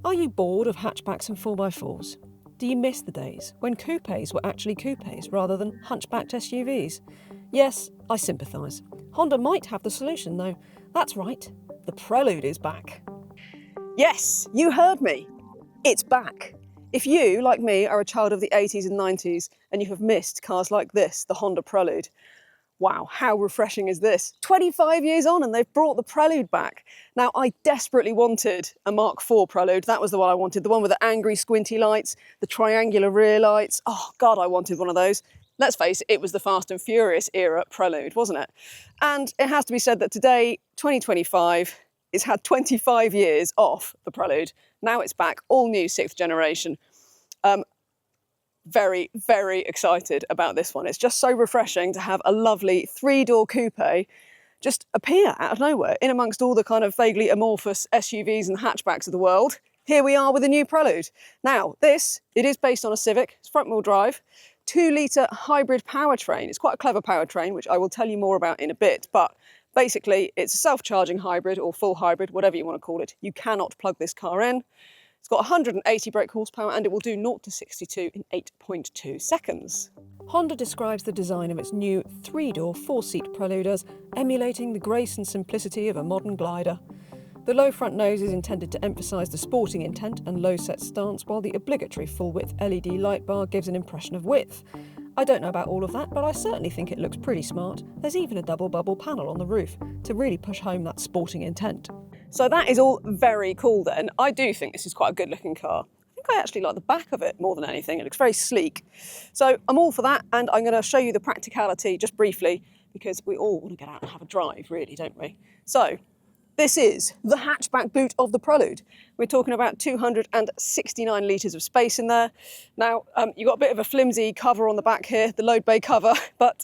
Are you bored of hatchbacks and 4x4s? Do you miss the days when coupes were actually coupes rather than hunchbacked SUVs? Yes, I sympathise. Honda might have the solution though. That's right, the Prelude is back. Yes, you heard me. It's back. If you, like me, are a child of the 80s and 90s and you have missed cars like this, the Honda Prelude, wow, how refreshing is this? 25 years on and they've brought the Prelude back. Now, I desperately wanted a Mark IV Prelude. That was the one I wanted, the one with the angry squinty lights, the triangular rear lights. Oh, God, I wanted one of those. Let's face it, it was the Fast and Furious era Prelude, wasn't it? And it has to be said that today, 2025, it's had 25 years off the Prelude. Now it's back, all new 6th generation. Very, very excited about this one. It's just so refreshing to have a lovely 3-door coupe just appear out of nowhere in amongst all the kind of vaguely amorphous SUVs and hatchbacks of the world. Here we are with a new Prelude. Now, it is based on a Civic. It's front-wheel drive, 2-litre hybrid powertrain. It's quite a clever powertrain, which I will tell you more about in a bit, but basically it's a self-charging hybrid or full hybrid, whatever you want to call it. You cannot plug this car in. It's got 180 brake horsepower and it will do 0 to 62 in 8.2 seconds. Honda describes the design of its new 3-door 4-seat Prelude as emulating the grace and simplicity of a modern glider. The low front nose is intended to emphasise the sporting intent and low-set stance, while the obligatory full-width LED light bar gives an impression of width. I don't know about all of that, but I certainly think it looks pretty smart. There's even a double bubble panel on the roof to really push home that sporting intent. So that is all very cool then. I do think this is quite a good looking car. I think I actually like the back of it more than anything. It looks very sleek. So I'm all for that, and I'm going to show you the practicality just briefly because we all want to get out and have a drive, really, don't we? So this is the hatchback boot of the Prelude. We're talking about 269 litres of space in there. Now, you've got a bit of a flimsy cover on the back here, the load bay cover, but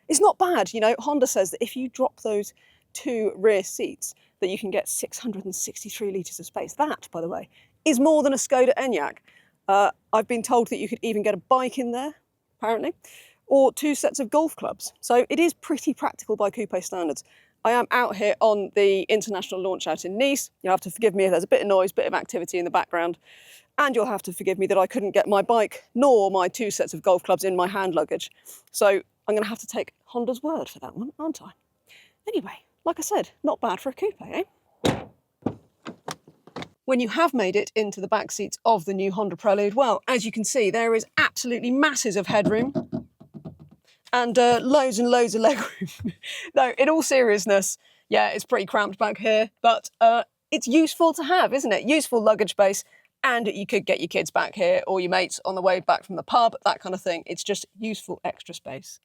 it's not bad. You know, Honda says that if you drop those 2 rear seats, that you can get 663 litres of space. That, by the way, is more than a Skoda Enyaq. I've been told that you could even get a bike in there, apparently, or 2 sets of golf clubs. So it is pretty practical by coupe standards. I am out here on the international launch out in Nice. You'll have to forgive me if there's a bit of noise, bit of activity in the background. And you'll have to forgive me that I couldn't get my bike nor my 2 sets of golf clubs in my hand luggage. So I'm going to have to take Honda's word for that one, aren't I? Anyway, like I said, not bad for a coupe, eh? When you have made it into the back seats of the new Honda Prelude, well, as you can see, there is absolutely masses of headroom and loads and loads of legroom. No, in all seriousness, yeah, it's pretty cramped back here, but it's useful to have, isn't it? Useful luggage space, and you could get your kids back here or your mates on the way back from the pub, that kind of thing. It's just useful extra space.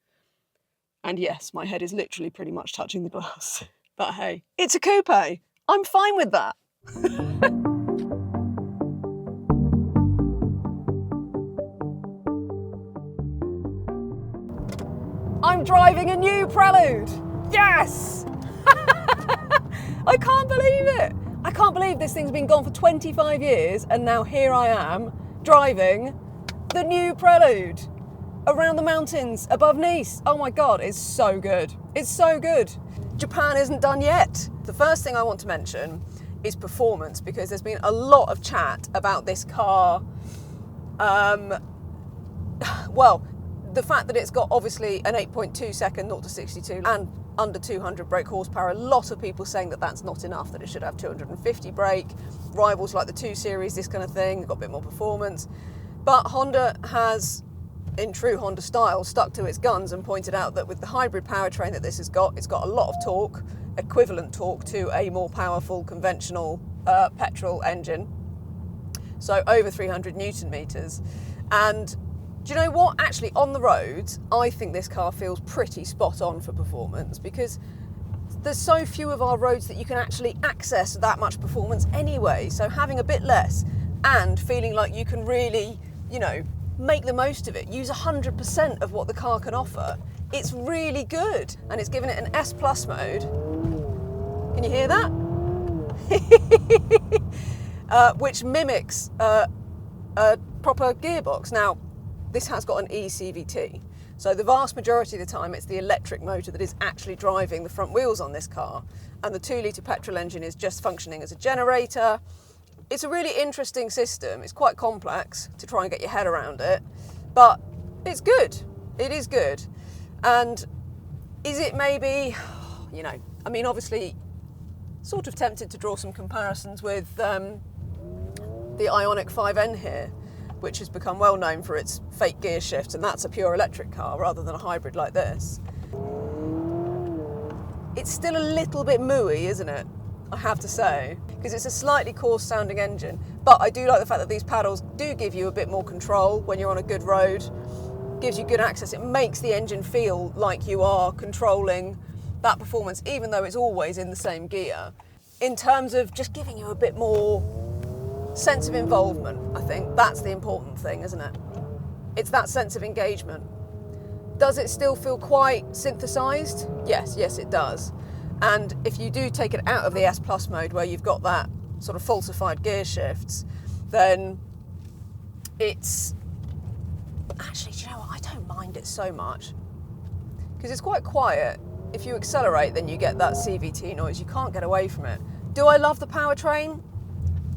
And yes, my head is literally pretty much touching the glass. But hey, it's a coupe. I'm fine with that. I'm driving a new Prelude. Yes! I can't believe it. I can't believe this thing's been gone for 25 years and now here I am driving the new Prelude around the mountains above Nice. Oh my God, it's so good. It's so good. Japan isn't done yet. The first thing I want to mention is performance, because there's been a lot of chat about this car. Well, the fact that it's got obviously an 8.2 second 0 to 62 and under 200 brake horsepower. A lot of people saying that that's not enough, that it should have 250 brake. Rivals like the 2 Series, this kind of thing, got a bit more performance. But Honda has, in true Honda style, stuck to its guns and pointed out that with the hybrid powertrain that this has got, it's got a lot of torque, equivalent torque to a more powerful conventional petrol engine. So over 300 Newton meters. And do you know what? Actually, on the roads, I think this car feels pretty spot on for performance, because there's so few of our roads that you can actually access that much performance anyway. So having a bit less and feeling like you can really, you know, make the most of it, use 100% of what the car can offer, it's really good. And it's given it an S Plus mode. Can you hear that? Which mimics a proper gearbox. Now, this has got an eCVT, so the vast majority of the time it's the electric motor that is actually driving the front wheels on this car, and the 2-litre petrol engine is just functioning as a generator. It's a really interesting system. It's quite complex to try and get your head around it, but it's good. It is good. And is it maybe, you know, I mean, obviously, sort of tempted to draw some comparisons with the Ioniq 5N here, which has become well known for its fake gear shift, and that's a pure electric car rather than a hybrid like this. It's still a little bit mooey, isn't it? I have to say, because it's a slightly coarse sounding engine, but I do like the fact that these paddles do give you a bit more control when you're on a good road, gives you good access. It makes the engine feel like you are controlling that performance, even though it's always in the same gear. In terms of just giving you a bit more sense of involvement, I think that's the important thing, isn't it? It's that sense of engagement. Does it still feel quite synthesized? Yes, it does. And if you do take it out of the S Plus mode where you've got that sort of falsified gear shifts, then it's actually, do you know what? I don't mind it so much because it's quite quiet. If you accelerate, then you get that CVT noise. You can't get away from it. Do I love the powertrain?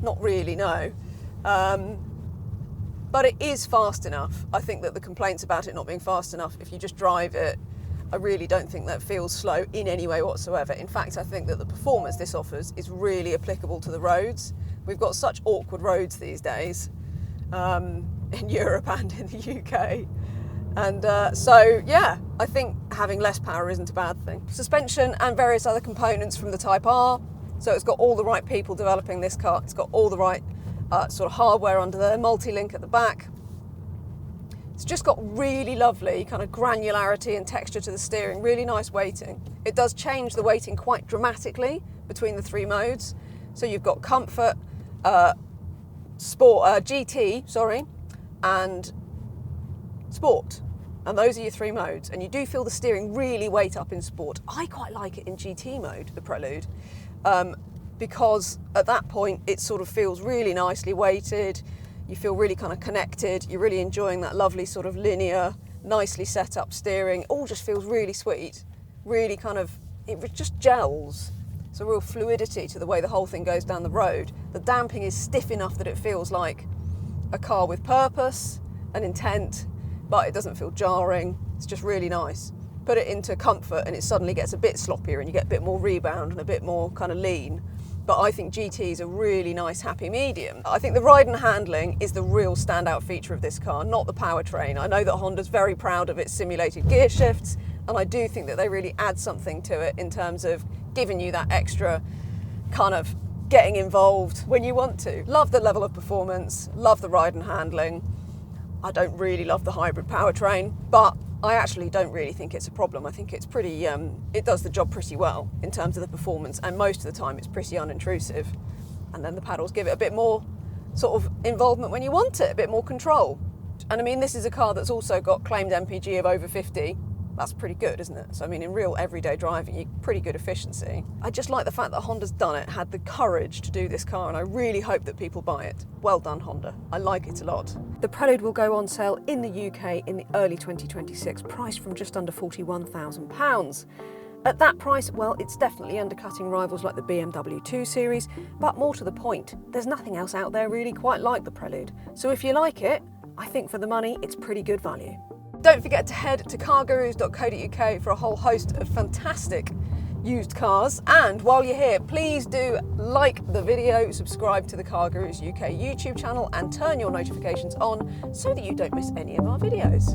Not really, no. But it is fast enough. I think that the complaints about it not being fast enough, if you just drive it, I really don't think that feels slow in any way whatsoever. In fact, I think that the performance this offers is really applicable to the roads. We've got such awkward roads these days in Europe and in the UK. And so, yeah, I think having less power isn't a bad thing. Suspension and various other components from the Type R. So it's got all the right people developing this car. It's got all the right sort of hardware under there, multi-link at the back. It's just got really lovely kind of granularity and texture to the steering, really nice weighting. It does change the weighting quite dramatically between the three modes. So you've got comfort, GT, and sport. And those are your three modes. And you do feel the steering really weight up in sport. I quite like it in GT mode, the Prelude, because at that point it sort of feels really nicely weighted. You feel really kind of connected. You're really enjoying that lovely sort of linear, nicely set up steering. It all just feels really sweet, really kind of, it just gels. It's a real fluidity to the way the whole thing goes down the road. The damping is stiff enough that it feels like a car with purpose and intent, but it doesn't feel jarring. It's just really nice. Put it into comfort and it suddenly gets a bit sloppier and you get a bit more rebound and a bit more kind of lean. But I think GT is a really nice happy medium. I think the ride and handling is the real standout feature of this car, not the powertrain. I know that Honda's very proud of its simulated gear shifts, and I do think that they really add something to it in terms of giving you that extra kind of getting involved when you want to. Love the level of performance, love the ride and handling. I don't really love the hybrid powertrain, but I actually don't really think it's a problem. I think it's pretty, it does the job pretty well in terms of the performance, and most of the time it's pretty unintrusive. And then the paddles give it a bit more sort of involvement when you want it, a bit more control. And I mean, this is a car that's also got claimed MPG of over 50. That's pretty good, isn't it? So I mean, in real everyday driving, you're pretty good efficiency. I just like the fact that Honda's done it, had the courage to do this car, and I really hope that people buy it. Well done, Honda. I like it a lot. The Prelude will go on sale in the UK in the early 2026, priced from just under £41,000. At that price, well, it's definitely undercutting rivals like the BMW 2 Series, but more to the point, there's nothing else out there really quite like the Prelude. So if you like it, I think for the money, it's pretty good value. Don't forget to head to cargurus.co.uk for a whole host of fantastic used cars. And while you're here, please do like the video, subscribe to the CarGurus UK YouTube channel and turn your notifications on so that you don't miss any of our videos.